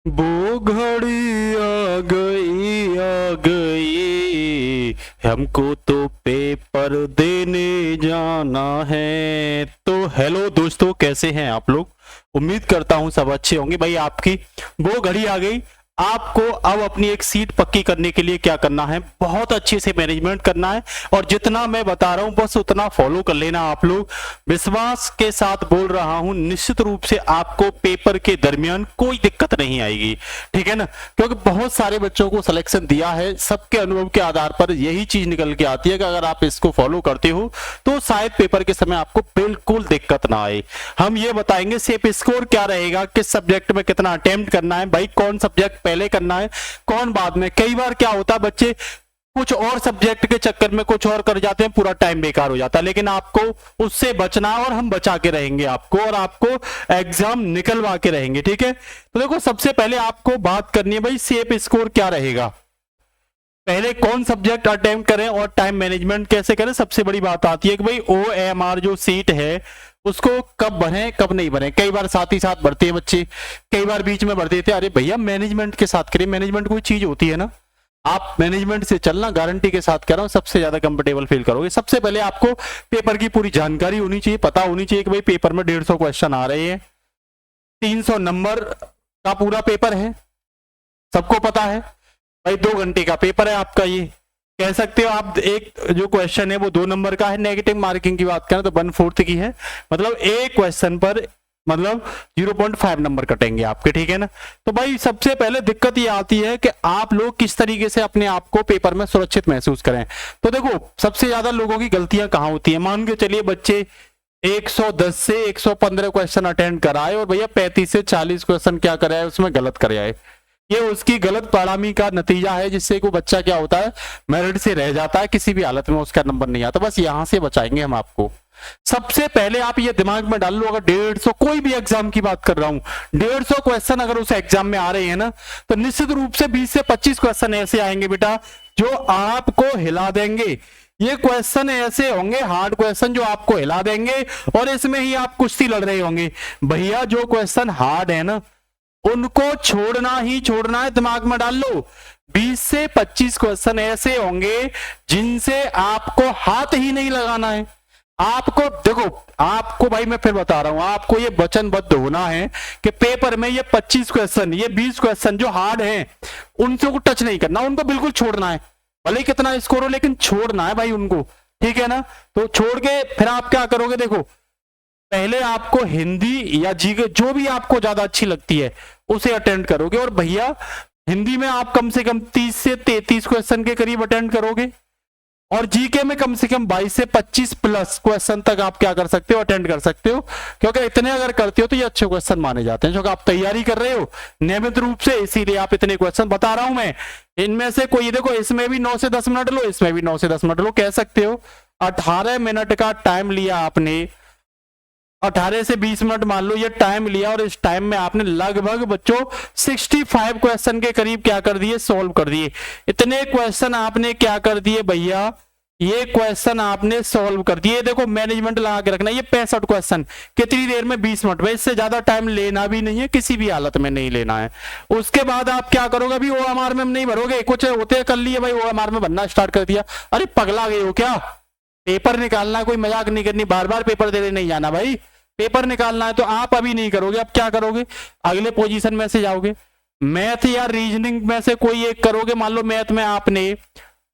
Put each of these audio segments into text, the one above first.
वो घड़ी आ गई हमको तो पेपर देने जाना है। तो हेलो दोस्तों, कैसे हैं आप लोग? उम्मीद करता हूं सब अच्छे होंगे। भाई आपकी वो घड़ी आ गई। आपको अब अपनी एक सीट पक्की करने के लिए क्या करना है, बहुत अच्छे से मैनेजमेंट करना है और जितना मैं बता रहा हूं बस उतना फॉलो कर लेना आप लोग। विश्वास के साथ बोल रहा हूं, निश्चित रूप से आपको पेपर के दरमियान कोई दिक्कत नहीं आएगी, ठीक है ना? क्योंकि बहुत सारे बच्चों को सिलेक्शन दिया है, सबके अनुभव के आधार पर यही चीज निकल के आती है कि अगर आप इसको फॉलो करते हो तो शायद पेपर के समय आपको बिल्कुल दिक्कत ना आए। हम ये बताएंगे सेफ स्कोर क्या रहेगा, किस सब्जेक्ट में कितना अटेम्प्ट करना है, भाई कौन सब्जेक्ट पहले करना है कौन बाद में। कई बार क्या होता है, बच्चे कुछ और सब्जेक्ट के चक्कर में कुछ और कर जाते हैं, पूरा टाइम बेकार हो जाता है। लेकिन आपको उससे बचना है और हम बचा के रहेंगे आपको, और आपको एग्जाम निकलवा के रहेंगे, ठीक है? तो देखो, सबसे पहले आपको बात करनी है भाई सेफ स्कोर क्या रहेगा, पहले कौन सब्जेक्ट अटेम्प्ट करें और टाइम मैनेजमेंट कैसे करें। सबसे बड़ी बात आती है कि भाई OMR जो सीट है उसको कब भरें कब नहीं भरें। कई बार साथ ही साथ भरते हैं बच्चे, कई बार बीच में भर देते हैं। अरे भैया मैनेजमेंट के साथ करें, मैनेजमेंट कोई चीज होती है ना, आप मैनेजमेंट से चलना, गारंटी के साथ कह रहा हूं सबसे ज्यादा कंफर्टेबल फील करोगे। सबसे पहले आपको पेपर की पूरी जानकारी होनी चाहिए, पता होनी चाहिए कि भाई पेपर में 150 क्वेश्चन आ रहे हैं, 300 नंबर का पूरा पेपर है, सबको पता है भाई। 2 घंटे का पेपर है आपका, ये कह सकते हो आप। एक जो क्वेश्चन है वो 2 नंबर का है, नेगेटिव मार्किंग की बात करें तो 1/4 की है, मतलब एक क्वेश्चन पर मतलब 0.5 नंबर कटेंगे आपके, ठीक है ना? तो भाई सबसे पहले दिक्कत ये आती है कि आप लोग किस तरीके से अपने आप को पेपर में सुरक्षित महसूस करें। तो देखो, सबसे ज्यादा लोगों की गलतियां कहां होती है। मान के चलिए बच्चे 110 से 115 क्वेश्चन अटेंड कराए और भैया 35 से 40 क्वेश्चन क्या कराए, उसमें गलत कराए। ये उसकी गलत पढ़ामी का नतीजा है, जिससे को बच्चा क्या होता है, मेरिट से रह जाता है, किसी भी हालत में उसका नंबर नहीं आता। बस यहां से बचाएंगे हम आपको। सबसे पहले आप ये दिमाग में डाल लो, अगर 150 कोई भी एग्जाम की बात कर रहा हूं, 150 क्वेश्चन अगर उस एग्जाम में आ रहे हैं ना, तो निश्चित रूप से 20 से 25 क्वेश्चन ऐसे आएंगे बेटा जो आपको हिला देंगे। ये क्वेश्चन ऐसे होंगे, हार्ड क्वेश्चन, जो आपको हिला देंगे और इसमें ही आप कुश्ती लड़ रहे होंगे। भैया जो क्वेश्चन हार्ड है ना, उनको छोड़ना ही छोड़ना है, दिमाग में डाल लो। 20 से 25 क्वेश्चन ऐसे होंगे जिनसे आपको हाथ ही नहीं लगाना है। आपको देखो, आपको भाई मैं फिर बता रहा हूं, आपको ये वचनबद्ध होना है कि पेपर में ये 25 क्वेश्चन, ये 20 क्वेश्चन जो हार्ड हैं, उनसे को टच नहीं करना, उनको बिल्कुल छोड़ना है। भले कितना स्कोर हो, लेकिन छोड़ना है भाई उनको, ठीक है ना? तो छोड़ के फिर आप क्या करोगे, देखो पहले आपको हिंदी या जीके जो भी आपको ज्यादा अच्छी लगती है उसे अटेंड करोगे। और भैया हिंदी में आप कम से कम 30 से 33 क्वेश्चन के करीब अटेंड करोगे, और जीके में कम से कम 22 से 25 प्लस क्वेश्चन तक आप क्या कर सकते हो, अटेंड कर सकते हो। क्योंकि इतने अगर करते हो तो ये अच्छे क्वेश्चन माने जाते हैं, क्योंकि आप तैयारी कर रहे हो नियमित रूप से, इसीलिए आप इतने क्वेश्चन बता रहा हूं मैं। इनमें से कोई देखो, इसमें भी 9 से 10 मिनट लो, इसमें भी 9 से 10 मिनट लो, कह सकते हो 18 मिनट का टाइम लिया आपने, 18 से 20 मिनट मान लो ये टाइम लिया, और इस टाइम में आपने लगभग बच्चों 65 क्वेश्चन के करीब क्या कर दिए, सॉल्व कर दिए। इतने क्वेश्चन आपने क्या कर दिए भैया, ये क्वेश्चन आपने सॉल्व कर दिए। देखो मैनेजमेंट लगा के रखना, ये 65 क्वेश्चन कितनी देर में, 20 मिनट में, इससे ज्यादा टाइम लेना भी नहीं है, किसी भी हालत में नहीं लेना है। उसके बाद आप क्या करोगे, अभी OMR में नहीं भरोगे, कुछ होते हैं कर लिए भाई OMR में भरना स्टार्ट कर दिया। अरे पगला गए हो क्या? पेपर निकालना, कोई मजाक नहीं करनी, बार बार पेपर देने नहीं जाना भाई, पेपर निकालना है। तो आप अभी नहीं करोगे, अब क्या करोगे, अगले पोजीशन में से जाओगे, मैथ या रीजनिंग में से कोई एक करोगे। मान लो मैथ में आपने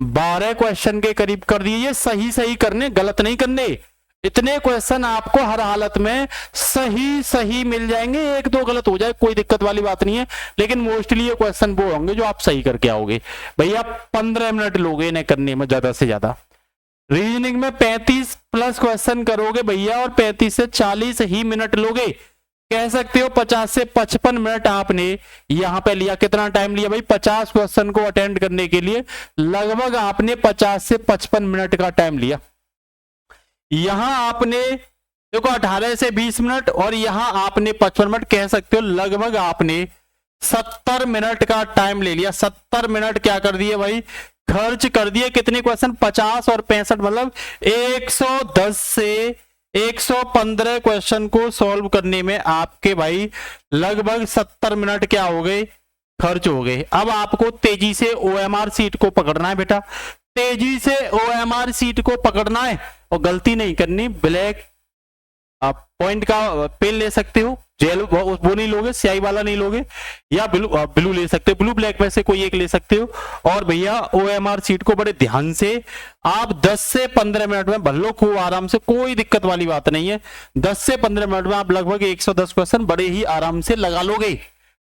12 क्वेश्चन के करीब कर दिए, ये सही सही करने, गलत नहीं करने। इतने क्वेश्चन आपको हर हालत में सही सही मिल जाएंगे, 1-2 गलत हो जाए कोई दिक्कत वाली बात नहीं है, लेकिन मोस्टली ये क्वेश्चन वो होंगे जो आप सही करके आओगे। भैया 15 मिनट लोगे इन्हें करने में ज्यादा से ज्यादा। रीजनिंग में 35 प्लस क्वेश्चन करोगे भैया, और 35 से 40 ही मिनट लोगे, कह सकते हो 50 से 55 मिनट आपने यहां पे लिया। कितना टाइम लिया भाई, 50 क्वेश्चन को अटेंड करने के लिए लगभग आपने 50 से 55 मिनट का टाइम लिया। यहां आपने देखो 18 से 20 मिनट, और यहां आपने 55 मिनट, कह सकते हो लगभग आपने 70 मिनट का टाइम ले लिया। 70 मिनट क्या कर दिए भाई, खर्च कर दिए। कितने क्वेश्चन, 50 और 65, मतलब 110 से 115 क्वेश्चन को सॉल्व करने में आपके भाई लगभग 70 मिनट क्या हो गए, खर्च हो गए। अब आपको तेजी से OMR सीट को पकड़ना है बेटा, तेजी से OMR सीट को पकड़ना है और गलती नहीं करनी। ब्लैक आप पॉइंट का पेन ले सकते हो, जेल वो नहीं लोगे, स्याही वाला नहीं लोगे, या ब्लू ले सकते हो, ब्लू ब्लैक में से कोई एक ले सकते हो। और भैया OMR सीट को बड़े ध्यान से आप 10 से 15 मिनट में भर लो खूब आराम से, कोई दिक्कत वाली बात नहीं है। 10 से 15 मिनट में आप लगभग 110 क्वेश्चन बड़े ही आराम से लगा लोगे,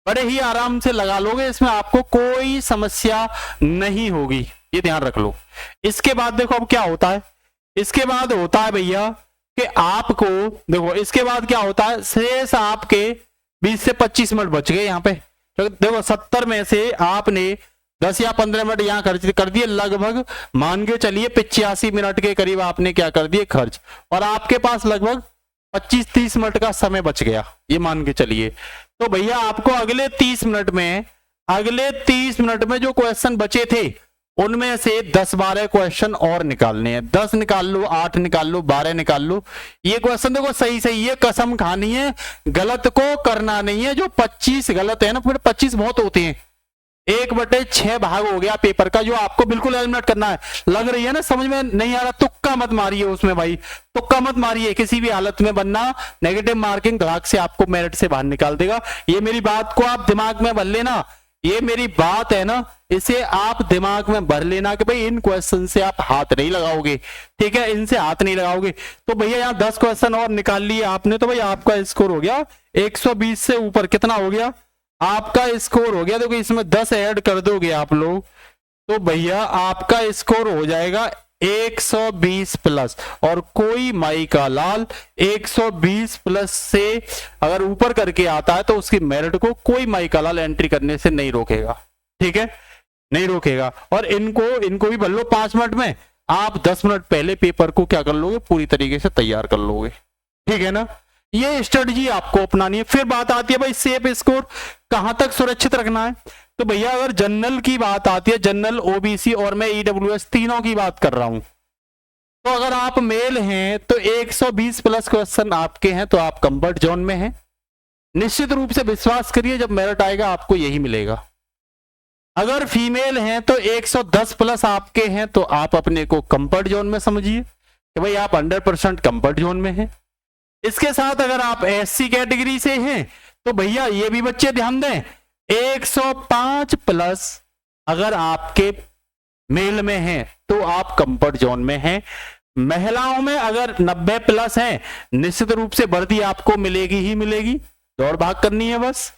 बड़े ही आराम से लगा लोगे, इसमें आपको कोई समस्या नहीं होगी, ये ध्यान रख लो। इसके बाद देखो अब क्या होता है, इसके बाद होता है भैया कि आपको देखो इसके बाद क्या होता है, शेष आपके 20 से 25 मिनट बच गए यहाँ पे। तो देखो 70 में से आपने 10 या 15 मिनट यहाँ खर्च कर दिए, लगभग मान के चलिए 85 मिनट के करीब आपने क्या कर दिए खर्च, और आपके पास लगभग 25-30 मिनट का समय बच गया, ये मान के चलिए। तो भैया आपको अगले 30 मिनट में जो क्वेश्चन बचे थे उनमें से 10-12 क्वेश्चन और निकालने हैं। 10 निकाल लो, 8 निकाल लो, 12 निकाल लो। ये क्वेश्चन देखो सही सही है, कसम खानी है, गलत को करना नहीं है। जो 25 गलत है ना, फिर 25 बहुत होते हैं, 1/6 भाग हो गया पेपर का, जो आपको बिल्कुल एलिमिनेट करना है। लग रही है ना समझ में नहीं आ रहा, तुक्का मत मारिए उसमें भाई, तुक्का मत मारिए किसी भी हालत में, वरना नेगेटिव मार्किंग धड़ाक से आपको मेरिट से बाहर निकाल देगा। ये मेरी बात को आप दिमाग में भर लेना, ये मेरी बात है ना, इसे आप दिमाग में भर लेना कि भाई इन क्वेश्चन से आप हाथ नहीं लगाओगे, ठीक है, इनसे हाथ नहीं लगाओगे। तो भैया यहाँ 10 क्वेश्चन और निकाल लिए आपने, तो भाई आपका स्कोर हो गया 120 से ऊपर। कितना हो गया आपका स्कोर हो गया, देखो इसमें 10 ऐड कर दोगे आप लोग, तो भैया आपका स्कोर हो जाएगा 120 प्लस। और कोई माई का लाल 120 प्लस से अगर ऊपर करके आता है तो उसकी मेरिट को कोई माई का लाल एंट्री करने से नहीं रोकेगा, ठीक है, नहीं रोकेगा। और इनको भी भर लो 5 मिनट में, आप 10 मिनट पहले पेपर को क्या कर लोगे, पूरी तरीके से तैयार कर लोगे, ठीक है ना। ये स्ट्रेटजी आपको अपनानी है। फिर बात आती है भाई सेफ स्कोर कहां तक सुरक्षित रखना है। तो भैया अगर जनरल की बात आती है, जनरल, OBC और मैं EWS तीनों की बात कर रहा हूं, तो अगर आप मेल हैं तो 120 प्लस क्वेश्चन आपके हैं तो आप कंफर्ट जोन में हैं। निश्चित रूप से विश्वास करिए जब मेरिट आएगा आपको यही मिलेगा। अगर फीमेल हैं तो 110 प्लस आपके हैं तो आप अपने को कंफर्ट जोन में समझिए कि भाई आप 100% कंफर्ट जोन में हैं। इसके साथ अगर आप SC कैटेगरी से हैं तो भैया ये भी बच्चे ध्यान दें, 105 प्लस अगर आपके मेल में हैं तो आप कंफर्ट जोन में हैं। महिलाओं में अगर 90 प्लस है, निश्चित रूप से वर्दी आपको मिलेगी ही मिलेगी, दौड़ भाग करनी है बस।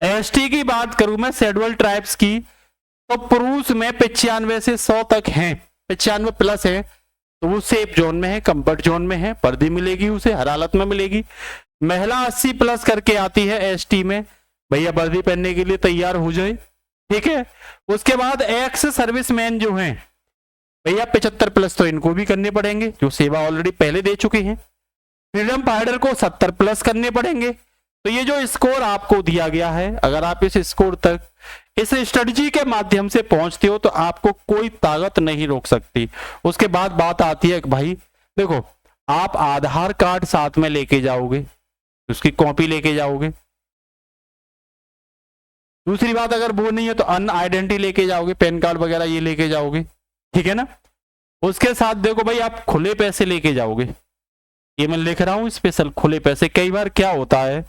ST की बात करूं मैं, शेड्यूल्ड ट्राइब्स की, तो पुरुष में 95 से 100 तक हैं, 95 प्लस है तो वो सेफ जोन में है, कंफर्ट जोन में है, वर्दी मिलेगी उसे, हर हालत में मिलेगी। महिला 80 प्लस करके आती है ST में, भैया वर्दी पहनने के लिए तैयार हो जाए, ठीक है। उसके बाद एक्स सर्विसमैन जो हैं भैया 75 प्लस तो इनको भी करने पड़ेंगे, जो सेवा ऑलरेडी पहले दे चुके हैं। फ्रीडम फाइटर को 70 प्लस करने पड़ेंगे। तो ये जो स्कोर आपको दिया गया है, अगर आप इस स्कोर तक इस स्ट्रेटजी के माध्यम से पहुंचते हो तो आपको कोई ताकत नहीं रोक सकती। उसके बाद बात आती है कि भाई देखो, आप आधार कार्ड साथ में लेके जाओगे, उसकी कॉपी लेके जाओगे। दूसरी बात अगर वो नहीं है तो अन आइडेंटिटी लेके जाओगे, पैन कार्ड वगैरह ये लेके जाओगे, ठीक है ना। उसके साथ देखो भाई आप खुले पैसे लेके जाओगे, ये मैं लिख रहा हूं स्पेशल, खुले पैसे। कई बार क्या होता है कि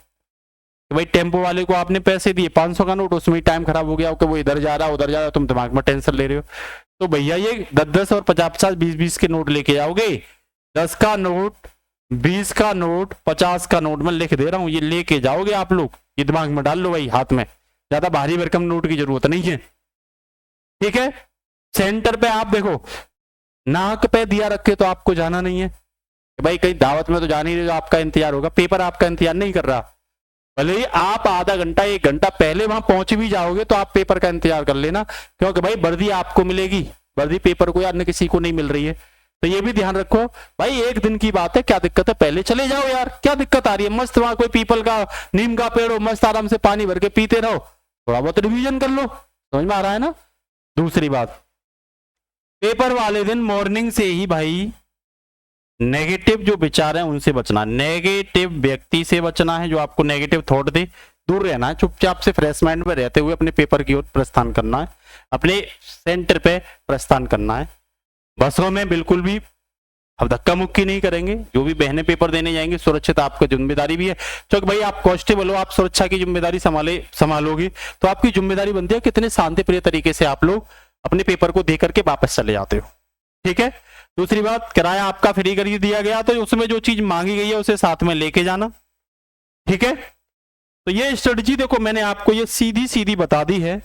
भाई टेम्पो वाले को आपने पैसे दिए 500 का नोट, उसमें टाइम खराब हो गया कि वो इधर जा रहा है उधर जा रहा है, तुम दिमाग में टेंशन ले रहे हो। तो भैया ये 10-10 और 50-50 20-20 के नोट लेके जाओगे। 10 का नोट, 20 का नोट, 50 का नोट मैं लिख दे रहा हूं, ये लेके जाओगे आप लोग, ये दिमाग में डाल लो भाई हाथ में, ज्यादा भारी भरकम नोट की जरूरत नहीं है, ठीक है। सेंटर पे आप देखो, नाक पे दिया रखे तो आपको जाना नहीं है भाई, कहीं दावत में तो जाना ही नहीं, आपका इंतजार होगा, पेपर आपका इंतजार नहीं कर रहा। भले ही आप आधा घंटा 1 घंटा पहले वहां पहुंच भी जाओगे तो आप पेपर का इंतजार कर लेना, क्योंकि भाई वर्दी आपको मिलेगी, वर्दी पेपर को अन्य किसी को नहीं मिल रही है। तो ये भी ध्यान रखो भाई, 1 दिन की बात है, क्या दिक्कत है, पहले चले जाओ यार, क्या दिक्कत आ रही है। मस्त वहां कोई पीपल का, नीम का पेड़ हो, मस्त आराम से पानी भर के पीते रहो, थोड़ा बहुत रिवीजन कर लो, समझ में आ रहा है ना। दूसरी बात, पेपर वाले दिन मॉर्निंग से ही भाई नेगेटिव जो विचार हैं उनसे बचना, नेगेटिव व्यक्ति से बचना है जो आपको नेगेटिव थॉट दे। दूर रहना है, चुपचाप से फ्रेश माइंड में रहते हुए अपने पेपर की ओर प्रस्थान करना है, अपने सेंटर पे प्रस्थान करना है। बसों में बिल्कुल भी अब धक्का मुक्की नहीं करेंगे। जो भी बहनें पेपर देने जाएंगे, सुरक्षित आपका जिम्मेदारी भी है। क्योंकि भाई आप कांस्टेबल हो, आप सुरक्षा की जिम्मेदारी संभालोगे, तो आपकी जिम्मेदारी बनती है कितने शांतिप्रिय तरीके से आप लोग अपने पेपर को दे करके वापस चले जाते हो। ठीक है। दूसरी बात, किराया आपका फ्री कर दिया गया, तो उसमें जो चीज मांगी गई है उसे साथ में लेके जाना। ठीक है। तो ये स्ट्रेटजी देखो मैंने आपको ये सीधी सीधी बता दी है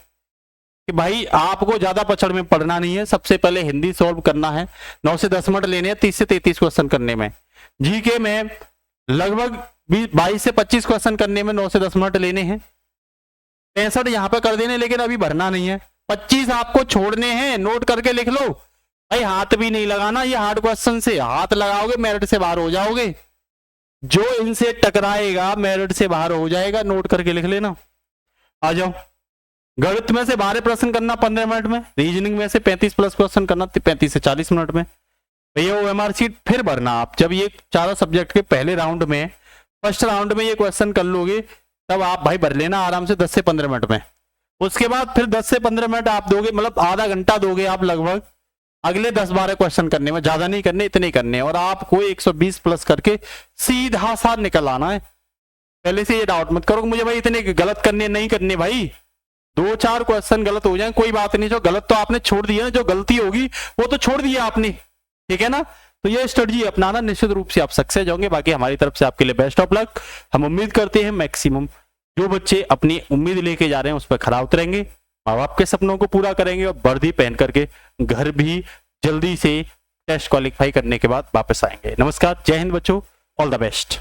कि भाई आपको ज्यादा पछड़ में पढ़ना नहीं है। सबसे पहले हिंदी सॉल्व करना है, 9 से 10 मिनट लेने हैं 30 से 33 क्वेश्चन करने में। जीके में लगभग 22 से 25 क्वेश्चन करने में 9 से 10 मिनट लेने हैं। 65 यहां पे कर देने, लेकिन अभी भरना नहीं है। 25 आपको छोड़ने हैं, नोट करके लिख लो भाई। हाथ भी नहीं लगाना, ये हार्ड क्वेश्चन से हाथ लगाओगे मेरिट से बाहर हो जाओगे। जो इनसे टकराएगा मेरिट से बाहर हो जाएगा, नोट करके लिख लेना। आ जाओ। गणित में से 12 प्रश्न करना 15 मिनट में, रीजनिंग में से 35 प्लस क्वेश्चन करना 35 से 40 मिनट में। भैया ओएमआर शीट फिर भरना आप। जब ये चारों सब्जेक्ट के पहले राउंड में, फर्स्ट राउंड में ये क्वेश्चन कर लोगे, तब आप भाई भर लेना आराम से 10 से 15 मिनट में। उसके बाद फिर 10 से 15 मिनट आप दोगे, मतलब आधा घंटा दोगे आप लगभग अगले 10-12 क्वेश्चन करने में। ज्यादा नहीं करने, इतने ही करने, और आपको 120 प्लस करके सीधा सा निकल आना है। पहले से ये डाउट मत करो मुझे भाई इतने गलत करने नहीं करने। भाई 2-4 क्वेश्चन गलत हो जाए कोई बात नहीं, जो गलत तो आपने छोड़ दिया ना, जो गलती होगी वो तो छोड़ दिया आपने। ठीक है ना। तो ये स्ट्रेटजी अपनाना, निश्चित रूप से आप सक्सेस होंगे। बाकी हमारी तरफ से आपके लिए बेस्ट ऑफ लक। हम उम्मीद करते हैं मैक्सिमम जो बच्चे अपनी उम्मीद लेके जा रहे हैं उस पर खरा उतरेंगे, माँ बाप के सपनों को पूरा करेंगे, और वर्दी पहन करके घर भी जल्दी से टेस्ट क्वालिफाई करने के बाद वापस आएंगे। नमस्कार, जय हिंद बच्चों, ऑल द बेस्ट।